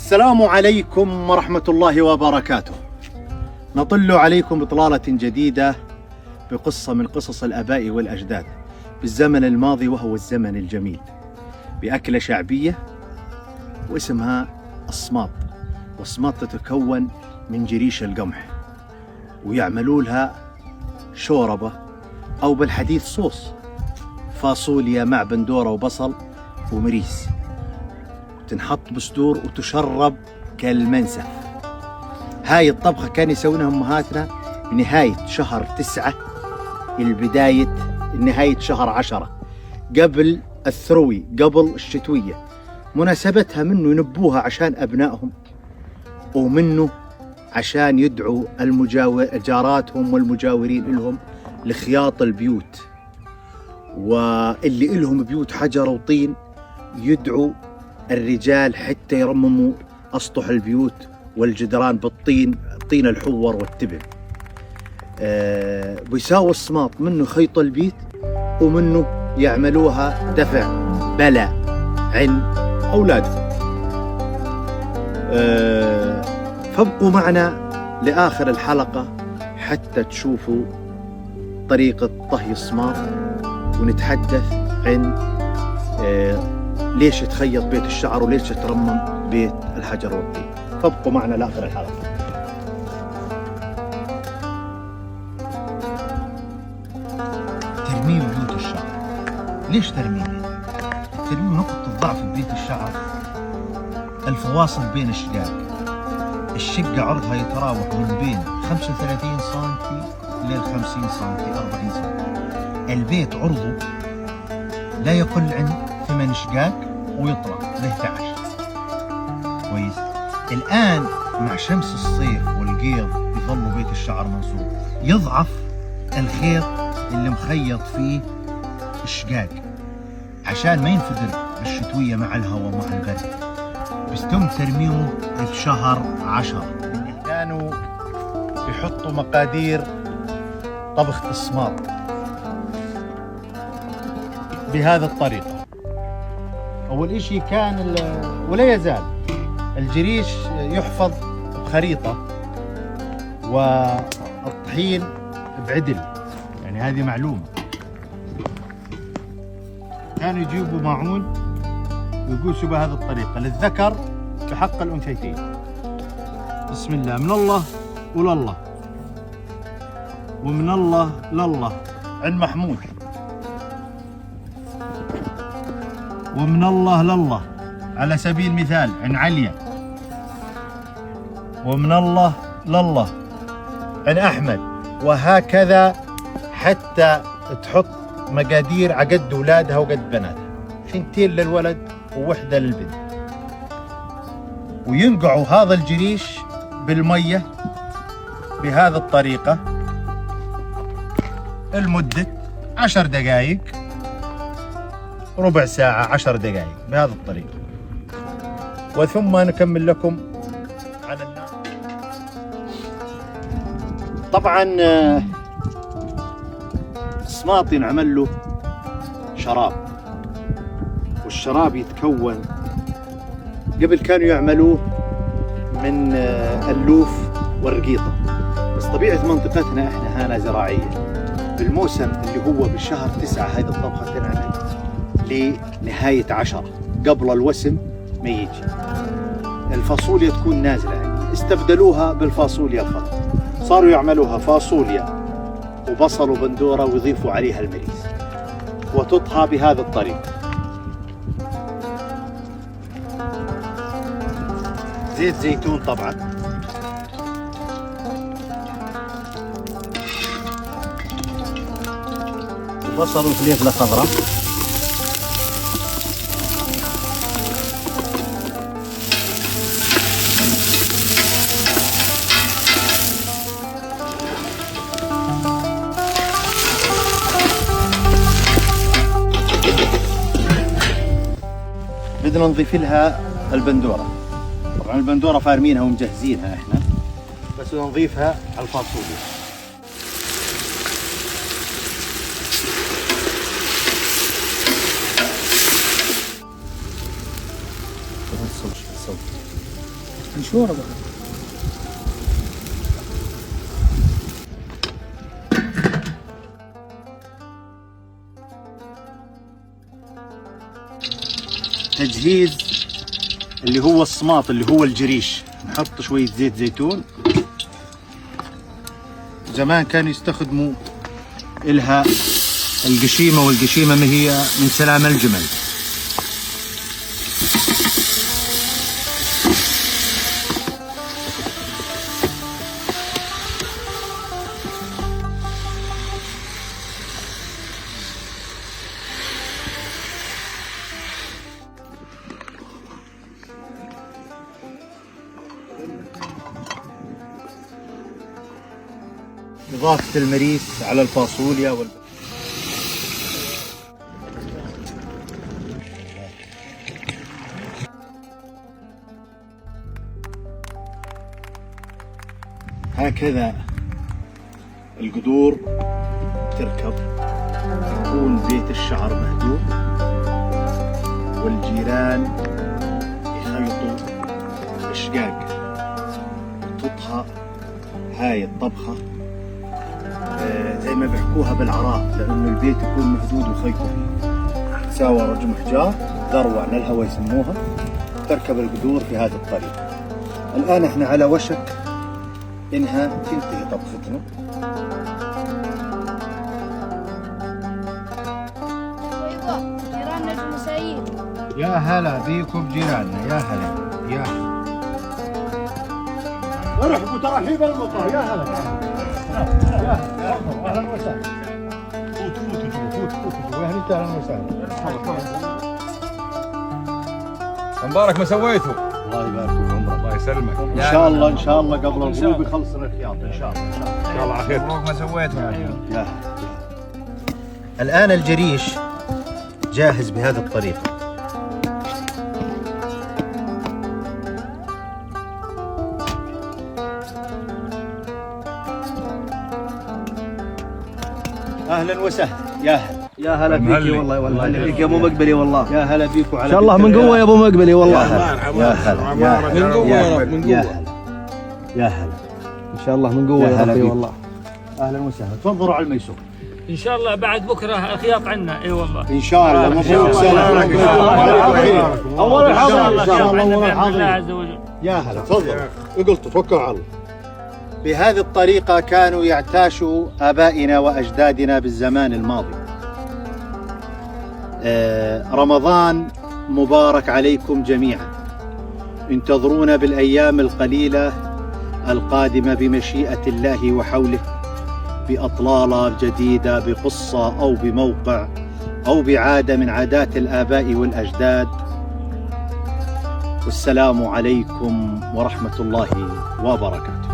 السلام عليكم ورحمة الله وبركاته. نطل عليكم إطلالة جديدة بقصة من قصص الآباء والأجداد بالزمن الماضي، وهو الزمن الجميل، بأكلة شعبية واسمها الصماط. والصماط تتكون من جريش القمح، ويعملوا لها شوربة أو بالحديث صوص، فاصوليا مع بندورة وبصل ومريس، تنحط بصدور وتشرب كالمنسف. هاي الطبخة كان يسوونها أمهاتنا بنهاية شهر 9 البداية نهاية شهر 10 قبل الثروي، قبل الشتوية. مناسبتها منه ينبوها عشان أبنائهم، ومنه عشان يدعوا جاراتهم والمجاورين لهم لخياط البيوت، واللي لهم بيوت حجر وطين يدعوا الرجال حتى يرمموا أسطح البيوت والجدران بالطين، طين الحور والتبن. بيساوي الصماط منه خيط البيت، ومنه يعملوها دفع بلاء عن أولادهم. فابقوا معنا لآخر الحلقة حتى تشوفوا طريقة طهي الصماط، ونتحدث عن ليش تخيط بيت الشعر وليش ترمم بيت الحجر والطين. فابقوا معنا لآخر الحلقة. ترميم بيوت الشعر. ليش ترميم؟ ترميم نقطة الضعف ببيت الشعر الفواصل بين الشقاق. الشقة عرضها يتراوح من بين 35 سنتي إلى 50 سنتي 40 سنتي. البيت عرضه لا يقل عن 8 شقاق ويطلع ل 11. كويس. الآن مع شمس الصيف والقيض يظل بيت الشعر منصوب، يضعف الخيط اللي مخيط فيه الشقاق عشان ما ينفجر بالشتوية مع الهواء مع البرد. بيتم ترميمه في شهر 10. كانوا يحطوا مقادير طبخ الصماط بهذا الطريقة. أول إشي كان ولا يزال الجريش يحفظ بخريطة، والطحين بعدل، يعني هذه معلومة. كانوا يجيبوا معون ويقوسوا بهذه الطريقة للذكر بحق الأنثيتين. بسم الله، من الله ولله، ومن الله لله عن محمود، ومن الله لله على سبيل المثال عن عليا، ومن الله لله عن أحمد، وهكذا حتى تحط مقادير عقد أولادها وقد بناتها، 2 للولد ووحدة للبنت. وينقعوا هذا الجريش بالمية بهذه الطريقة لمدة 10 دقائق، ربع ساعة، 10 دقائق بهذه الطريقة. وثم نكمل لكم على النار. طبعا الصماط ينعمل له شراب، والشراب يتكون قبل كانوا يعملوه من اللوف والرقيطة، بس طبيعة منطقتنا احنا هنا زراعية. بالموسم اللي هو بالشهر 9 هذه الطبخة تنعمل لنهاية 10 قبل الوسم ما يجي. الفاصوليا تكون نازلة، يعني استبدلوها بالفاصوليا الخضراء، صاروا يعملوها فاصوليا وبصل وبندورة ويضيفوا عليها المريس، وتطهى بهذه الطريقة. زيت زيتون طبعا، وبصل وفليفلة خضراء، بدنا نضيف لها البندورة. طبعا البندورة فارمينها ومجهزينها احنا، بس بدنا نضيفها على الفاصوليا. نشوره بقى. تجهيز اللي هو الصماط اللي هو الجريش. نحط شوية زيت زيتون. زمان كانوا يستخدموا إلها القشيمة، والقشيمة ما هي من سلام الجمل. إضافة المريس على الفاصوليا هكذا القدور تركب. يكون بيت الشعر مهدوم والجيران يخيطوا الشقاق. تطهى هاي الطبخة زي ما بيحكوها بالعراء، لأنه البيت يكون مهدود وخيطوا فيه. تساوى رجم حجار، ذروة للهوى يسموها. تركب القدور في هذه الطريقة. الآن احنا على وشك إنها تنتهي طبختنا. جيراننا المسايين. يا هلا بيكم جيراننا، يا هلا يا هلا. ارحبوا ترحيب المطر. يا هلا يا هلا، اهلا وسهلا. فوتوا اهلا وسهلا. مبارك ما سويته. الله يبارك في عمرك. الله يسلمك. ان شاء الله ان شاء الله قبل الغروب يخلصنا الخياط ان شاء الله. ان شاء الله على خير. مبروك ما سويته. يا الآن الجريش جاهز بهذه الطريقة. أهلا وسهلا. يا هلا. يا هلا فيك والله، والله هلا فيك يا ابو مقبلي والله. يا هلا بيكم. على ان شاء الله من قوه يا ابو مقبلي والله. يا هلا يا هلا من قوه يا رب، من يا قوه. هلا يا هلا. ان شاء الله من قوه يا ربي والله. أهلا وسهلا. تفضلوا على الميسور. ان شاء الله بعد بكره الخياط عنا. اي والله ان شاء الله. مبروك. اول حاضر ان شاء الله بإذن الله عز وجل. يا هلا. تفضل. قلت توكل على الله. بهذه الطريقة كانوا يعتاشوا آبائنا وأجدادنا بالزمان الماضي. رمضان مبارك عليكم جميعا. انتظرونا بالأيام القليلة القادمة بمشيئة الله وحوله، بأطلالة جديدة، بقصة أو بموقع أو بعادة من عادات الآباء والأجداد. والسلام عليكم ورحمة الله وبركاته.